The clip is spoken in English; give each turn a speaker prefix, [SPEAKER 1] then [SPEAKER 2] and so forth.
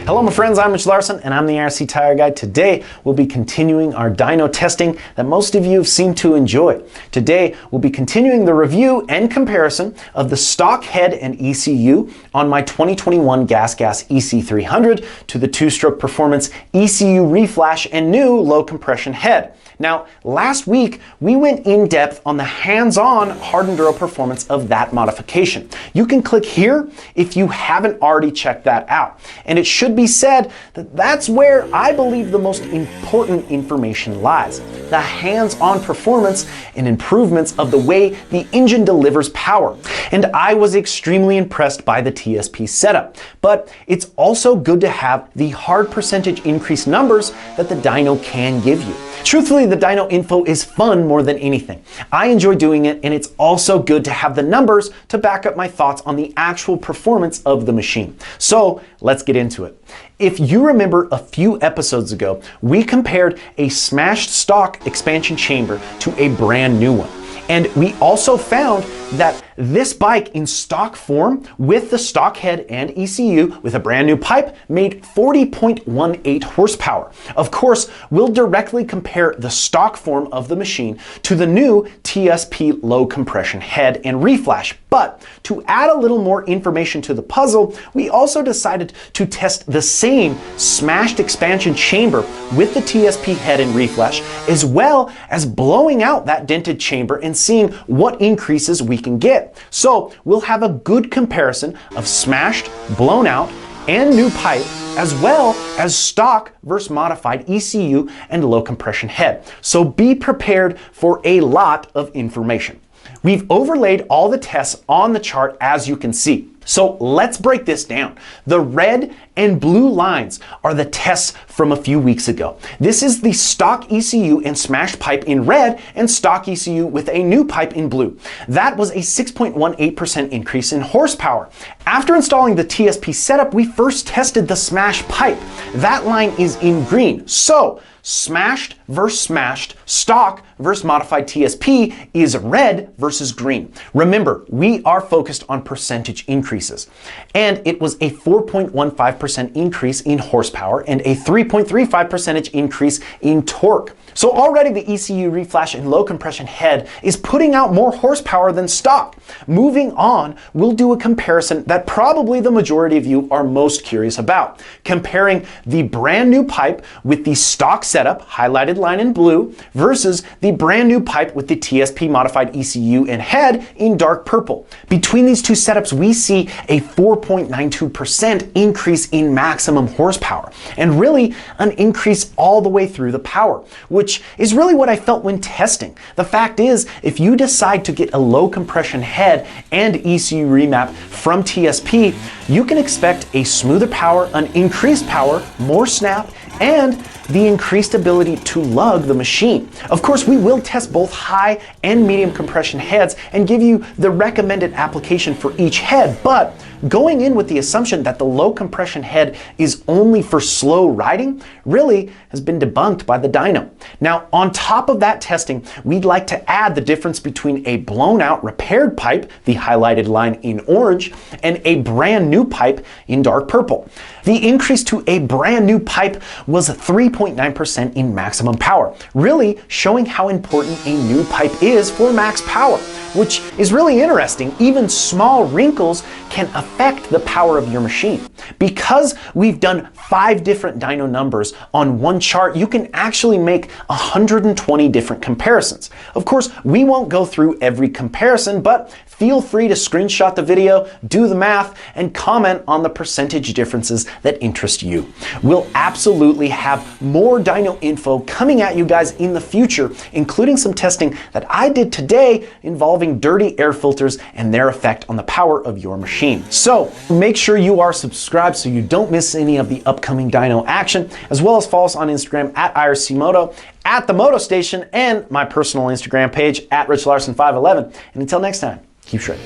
[SPEAKER 1] Hello my friends, I'm Rich Larson and I'm the IRC Tire Guy. Today we'll be continuing our dyno testing that most of you have seemed to enjoy. Today we'll be continuing the review and comparison of the stock head and ECU on my 2021 Gas EC300 to the two-stroke performance ECU reflash and new low compression head. Now, last week we went in depth on the hands-on hard enduro performance of that modification. You can click here if you haven't already checked that out. And it should be said that that's where I believe the most important information lies. The hands-on performance and improvements of the way the engine delivers power. And I was extremely impressed by the TSP setup. But it's also good to have the hard percentage increase numbers that the dyno can give you. Truthfully, the dyno info is fun more than anything. I enjoy doing it, and it's also good to have the numbers to back up my thoughts on the actual performance of the machine. So let's get into it. If you remember a few episodes ago, we compared a smashed stock expansion chamber to a brand new one. And we also found that this bike in stock form with the stock head and ECU with a brand new pipe made 40.18 horsepower. Of course, we'll directly compare the stock form of the machine to the new TSP Low compression head and reflash. But to add a little more information to the puzzle, we also decided to test the same smashed expansion chamber with the TSP head and reflash, as well as blowing out that dented chamber and seeing what increases we can get. So we'll have a good comparison of smashed, blown out, and new pipe, as well as stock versus modified ECU and low compression head. So be prepared for a lot of information. We've overlaid all the tests on the chart as you can see. So let's break this down. The red and blue lines are the tests from a few weeks ago. This is the stock ECU and smashed pipe in red and stock ECU with a new pipe in blue. That was a 6.18% increase in horsepower. After installing the TSP setup, we first tested the smashed pipe. That line is in green. So smashed versus smashed, stock versus modified TSP is red versus green. Remember, we are focused on percentage increases. And it was a 4.15% increase in horsepower and a 3.35% increase in torque. So already the ECU reflash and low compression head is putting out more horsepower than stock. Moving on, we'll do a comparison that probably the majority of you are most curious about. Comparing the brand new pipe with the stock setup, highlighted line in blue, versus the brand new pipe with the TSP modified ECU and head in dark purple. Between these two setups, we see a 4.92% increase in maximum horsepower, and really an increase all the way through the power, which is really what I felt when testing. The fact is, if you decide to get a low compression head and ECU remap from TSP, you can expect a smoother power, an increased power, more snap, and the increased ability to lug the machine. Of course, we will test both high and medium compression heads and give you the recommended application for each head, but going in with the assumption that the low compression head is only for slow riding really has been debunked by the dyno. Now, on top of that testing, we'd like to add the difference between a blown out repaired pipe, the highlighted line in orange, and a brand new pipe in dark purple. The increase to a brand new pipe was 3.9% in maximum power, really showing how important a new pipe is for max power, which is really interesting. Even small wrinkles can affect the power of your machine. Because we've done 5 different dyno numbers on one chart, you can actually make 120 different comparisons. Of course, we won't go through every comparison, but feel free to screenshot the video, do the math, and comment on the percentage differences that interest you. We'll absolutely have more dyno info coming at you guys in the future, including some testing that I did today involving dirty air filters and their effect on the power of your machine. So make sure you are subscribed so you don't miss any of the upcoming dyno action, as well as follow us on Instagram at IRC Moto, at the Moto Station, and my personal Instagram page at RichLarson511. And until next time, keep shredding.